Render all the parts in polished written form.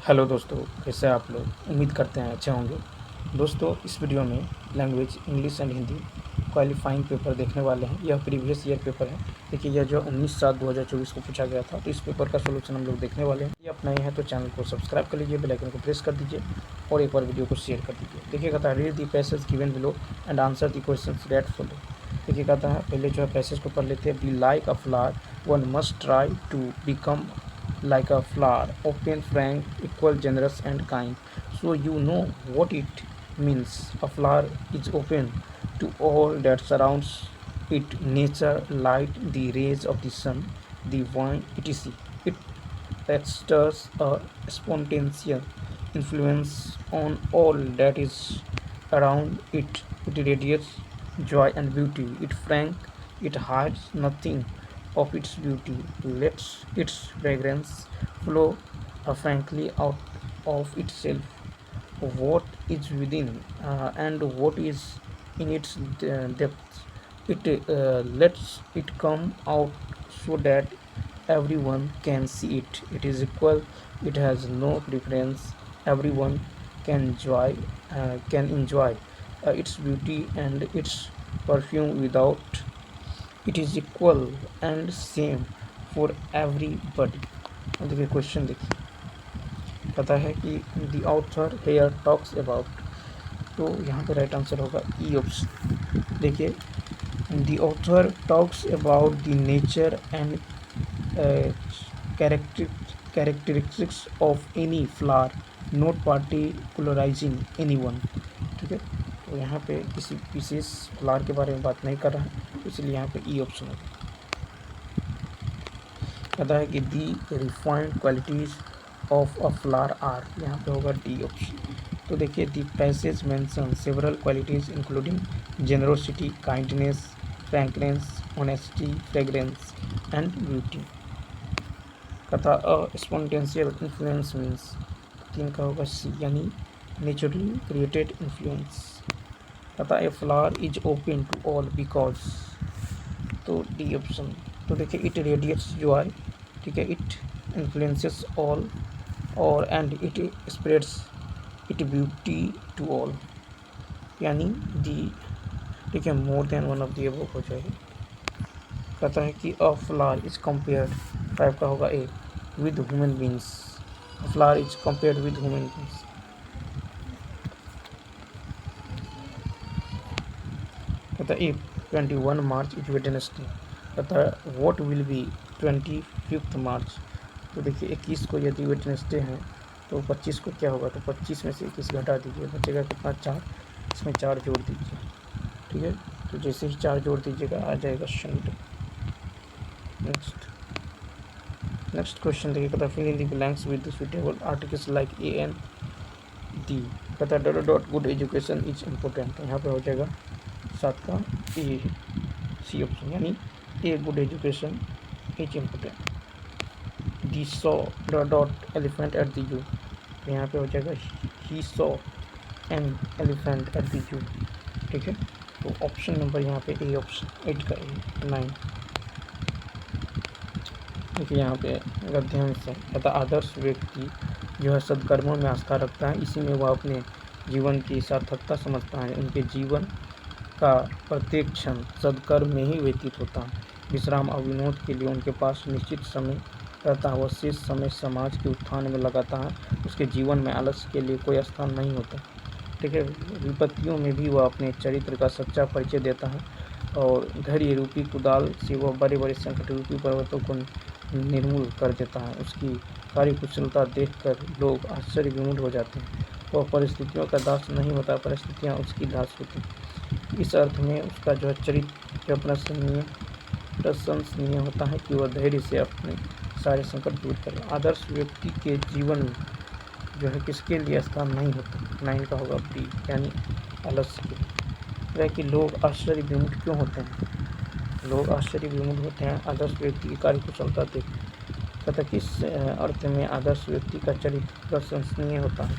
Hello दोस्तों, कैसे हैं आप लोग। उम्मीद करते हैं अच्छे होंगे। दोस्तों, इस वीडियो में language English and Hindi qualifying paper देखने वाले हैं। यह प्रीवियस ईयर पेपर है। देखिए, यह जो 19/7/2024 को पूछा गया था, तो इस पेपर का सोल्यूशन हम लोग देखने वाले हैं। ये आप नए हैं तो चैनल को सब्सक्राइब कर लीजिए, बेल आइकन को प्रेस कर दीजिए और एक बार वीडियो को शेयर कर दीजिए। देखिए, कहता है read the passage given below and answer the questions that follow. देखिए, कहता है पहले जो है पैसेज को पढ़ लेते हैं। Be like a flower, one must try to become like a flower, open, frank, equal, generous, and kind. So you know what it means. A flower is open to all that surrounds it, nature, light, the rays of the sun, the wind, etc. It exerts a spontaneous influence on all that is around it. It radiates joy and beauty. It frank, it hides nothing of its beauty, lets its fragrance flow frankly out of itself. What is within and what is in its depths, it lets it come out so that everyone can see it. It is equal, it has no preference. Everyone can enjoy its beauty and its perfume without. It is equal and same for everybody. अब देखिए question, देखिए कहता है कि the author here talks about, तो यहाँ पे right answer होगा ई ऑप्शन। देखिए, the author talks about the nature and characteristics of any flower, not particularising any one. ठीक है, तो यहाँ पे किसी विशेष फ्लावर के बारे में बात नहीं कर रहा है, इसलिए यहाँ पे ई ऑप्शन होगा। कहता है कि the refined qualities of a flower are, यहाँ पे होगा डी ऑप्शन। तो देखिए, the passage mention several qualities including generosity, kindness, frankness, honesty, fragrance and beauty. कहता स्पॉन्टेनियल इन्फ्लुएंस मीन्स, तीन का होगा सी, यानी नेचुरली क्रिएटेड इन्फ्लुएंस। कहता a flower is open to all because, तो डी ऑप्शन। तो देखिए, इट रेडिएट्स जॉय, ठीक है, इट इन्फ्लुएंसेस ऑल और and it spreads it beauty to all, यानी दी, ठीक है, more than one of the above हो जाएगा। कहता है कि अ फ्लावर इज कंपेयर्ड, 5 का होगा A, with human beings. A flower is compared with human beings. कहता है 21 मार्च इज वेडनेसडे। कहता है व्हाट विल बी 25 मार्च। तो देखिए, 21 को यदि वेडनेसडे है तो 25 को क्या होगा, तो 25 में से 21 घटा दीजिए, बचेगा कितना, 4। इसमें 4 जोड़ दीजिए, ठीक है। तो जैसे ही 4 जोड़ दीजिएगा आ जाएगा संडे। नेक्स्ट क्वेश्चन देखिए, कहता है fill in the blanks with suitable articles like a an the. कहता है dot dot good education is important, यहाँ पे हो जाएगा 7 का ए, सी ऑप्शन, यानी a good education is important. The saw dot dot elephant at the zoo, तो यहाँ पे हो जाएगा he saw an elephant at the zoo, ठीक है। तो ऑप्शन नंबर यहाँ पे ए ऑप्शन, 8 का ए, 9। देखिए, यहाँ पे अगर ध्यान से, कहता आदर्श व्यक्ति जो है सद्कर्मों में आस्था रखता है, इसी में वह अपने जीवन की सार्थकता समझता है। उनके जीवन का प्रत्येक क्षण सद्कर्म में ही व्यतीत होता है। विश्राम और विनोद के लिए उनके पास निश्चित समय रहता है। वह शेष समय समाज के उत्थान में लगाता है। उसके जीवन में आलस्य के लिए कोई स्थान नहीं होता, ठीक है। विपत्तियों में भी वह अपने चरित्र का सच्चा परिचय देता है और धैर्य रूपी कुदाल से वह बड़े बड़े संकट रूपी पर्वतों को निर्मूल कर देता है। उसकी कार्यकुशलता देखकर लोग आश्चर्य विमूढ़ हो जाते हैं। वह परिस्थितियों का दास नहीं होता, परिस्थितियाँ उसकी दास होती हैं। इस अर्थ में उसका जो है चरित्र प्रशंसनीय होता है कि वह धैर्य से अपने सारे संकट दूर करे। आदर्श व्यक्ति के जीवन में जो है किसके लिए स्थान नहीं होता, 9 का होगा बी, यानी आलस्य के लिए। कि लोग आश्चर्य विमुख क्यों होते हैं, लोग आश्चर्य विमुख होते हैं आदर्श व्यक्ति की कार्यकुशलता देख। कहता किस अर्थ में आदर्श व्यक्ति का चरित्र प्रशंसनीय होता है,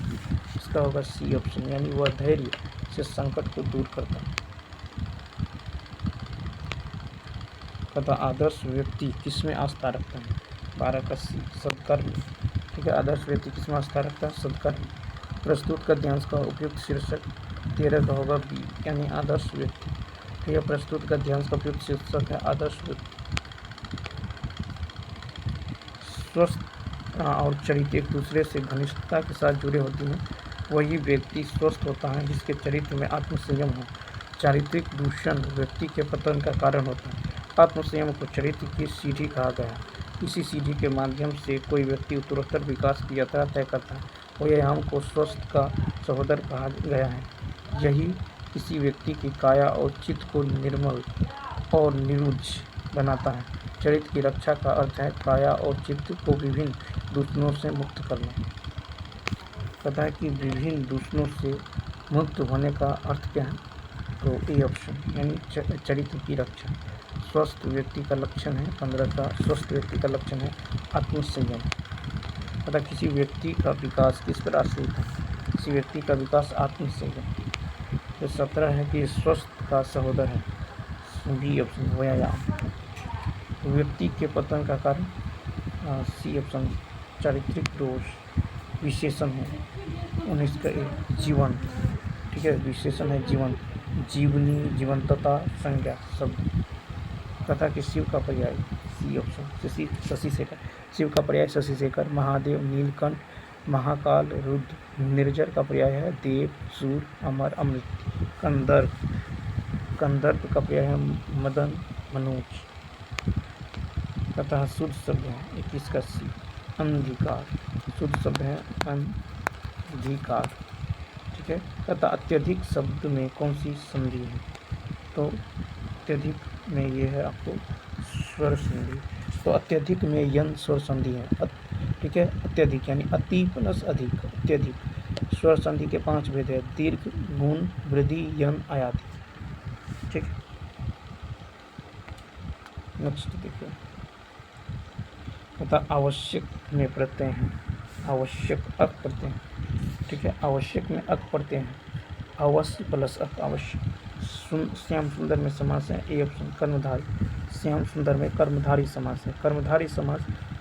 इसका होगा सी ऑप्शन, यानी वह धैर्य से संकट को दूर करता है। कहता आदर्श व्यक्ति किसमें आस्था रखता है, 12 का सी, सत्कर्म, ठीक है। आदर्श व्यक्ति किसमें आस्था रखता है? सत्कर्म। प्रस्तुत गद्यांश का उपयुक्त शीर्षक 13 का होगा बी, यानी आदर्श व्यक्ति। ठीक है। प्रस्तुत गद्यांश का उपयुक्त शीर्षक है आदर्श व्यक्ति। स्वस्थ और चरित्र एक दूसरे से घनिष्ठता के साथ जुड़े होते हैं। वही व्यक्ति स्वस्थ होता है जिसके चरित्र में आत्मसंयम हो। चारित्रिक दूषण व्यक्ति के पतन का कारण होता है। आत्मसंयम को चरित्र की सीढ़ी कहा गया है। इसी सीढ़ी के माध्यम से कोई व्यक्ति उत्तरोत्तर विकास की यात्रा तय करता है। व्यायाम को स्वास्थ्य का सहोदर कहा गया है। यही किसी व्यक्ति की काया और चित्त को निर्मल और निरुज बनाता है। चरित्र की रक्षा का अर्थ है काया और चित्त को विभिन्न दूषणों से मुक्त करना। पता है कि विभिन्न दूषणों से मुक्त होने का अर्थ क्या है? तो ए ऑप्शन, यानी चरित्र की रक्षा। स्वस्थ व्यक्ति का लक्षण है 15 का स्वस्थ व्यक्ति का लक्षण है आत्मसंयम। पता किसी व्यक्ति का विकास किस पर आश्रित है? किसी व्यक्ति का विकास आत्मसंयम। तो 17 है कि स्वस्थ का सहोदर है बी ऑप्शन, व्यायाम। व्यक्ति के पतन का कारण सी ऑप्शन, चारित्रिक दोष। विशेषण है 19 का ए, जीवन। ठीक है। विशेषण है जीवन, जीवनी, जीवंतता, संज्ञा शब्द। कथा कि शिव का पर्याय सी ऑप्शन, शशि शेखर। शिव का पर्याय शशि शेखर। महादेव, नीलकंठ, महाकाल, रुद्र। निर्जर का पर्याय है देव, सूर, अमर, अमृत। कंदर्प का पर्याय है मदन, मनोज। कथा शुद्ध शब्द है 21 का सी, अंधिकार। शुद्ध शब्द है अंधिकार। ठीक है। कथा अत्यधिक शब्द में कौन सी संधि है? तो अत्यधिक में ये है आपको स्वर संधि। तो अत्यधिक में यन स्वर संधि है। ठीक है। अत्यधिक यानी अति प्लस अधिक, अत्यधिक। स्वर संधि के 5 भेद है, दीर्घ, गुण, वृद्धि, यन, आयाति। ठीक है। नेक्स्ट देखिए, तथा आवश्यक में प्रत्यय हैं। आवश्यक अक प्रत्यय हैं। ठीक है। आवश्यक में अक प्रत्यय हैं। अवश्य प्लस अक, आवश्यक। श्याम सुंदर में समास है ए ऑप्शन, कर्मधारी। श्याम सुंदर में कर्मधारी समास है। कर्मधारी समास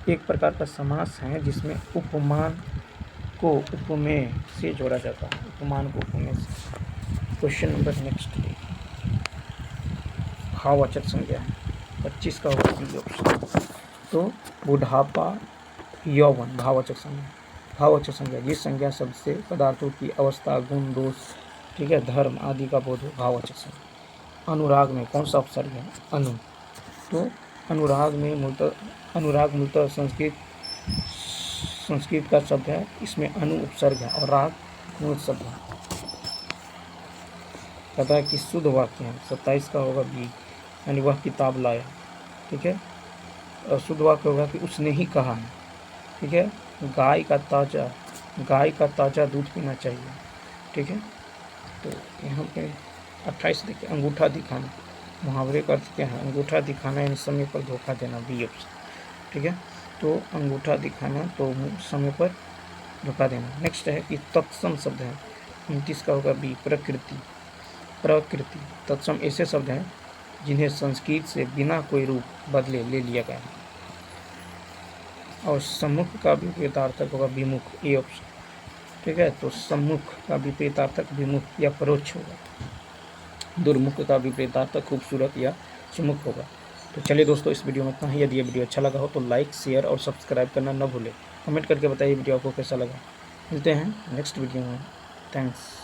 एक प्रकार का समास है जिसमें उपमान को उपमेय से जोड़ा जाता है। उपमान को उपमेय से। क्वेश्चन नंबर नेक्स्ट देखिए, भाववाचक संज्ञा है 25 का होगा बी ऑप्शन। तो बुढ़ापा, यौवन भाववाचक संज्ञा। भाववाचक संज्ञा जिस संज्ञा शब्द से पदार्थों की अवस्था, गुण, दोष, ठीक है, धर्म आदि का बोध हो, भाववाचक संज्ञा। अनुराग में कौन सा उपसर्ग है? अनु। तो अनुराग मूलतः संस्कृत का शब्द है, इसमें अनु उपसर्ग है और राग मूल शब्द है। कहता है कि शुद्ध वाक्य है 27 का होगा बी, यानी वह किताब लाया। ठीक है। और शुद्ध वाक्य होगा कि उसने ही कहा है। ठीक है। गाय का ताज़ा दूध पीना चाहिए। ठीक है। तो यहाँ पे 28 देखिए, अंगूठा दिखाना। मुहावरे का अर्थ क्या है? अंगूठा दिखाना यानी समय पर धोखा देना, बी ऑप्शन। ठीक है। तो अंगूठा दिखाना तो समय पर धोखा देना। नेक्स्ट है कि तत्सम शब्द है 29 का होगा बी, प्रकृति। तत्सम ऐसे शब्द हैं जिन्हें संस्कृत से बिना कोई रूप बदले ले लिया गया है। और सम्मुख का विपरीतार्थक होगा विमुख, ए ऑप्शन। ठीक है। तो सम्मुख का विपरीतार्थक विमुख या परोक्ष होगा। दुर्मुख का विपरीतार्थक खूबसूरत या सुमुख होगा। तो चलिए दोस्तों, इस वीडियो में इतना ही। यदि ये वीडियो अच्छा लगा हो तो लाइक, शेयर और सब्सक्राइब करना न भूलें। कमेंट करके बताइए वीडियो आपको कैसा लगा। मिलते हैं नेक्स्ट वीडियो में। थैंक्स।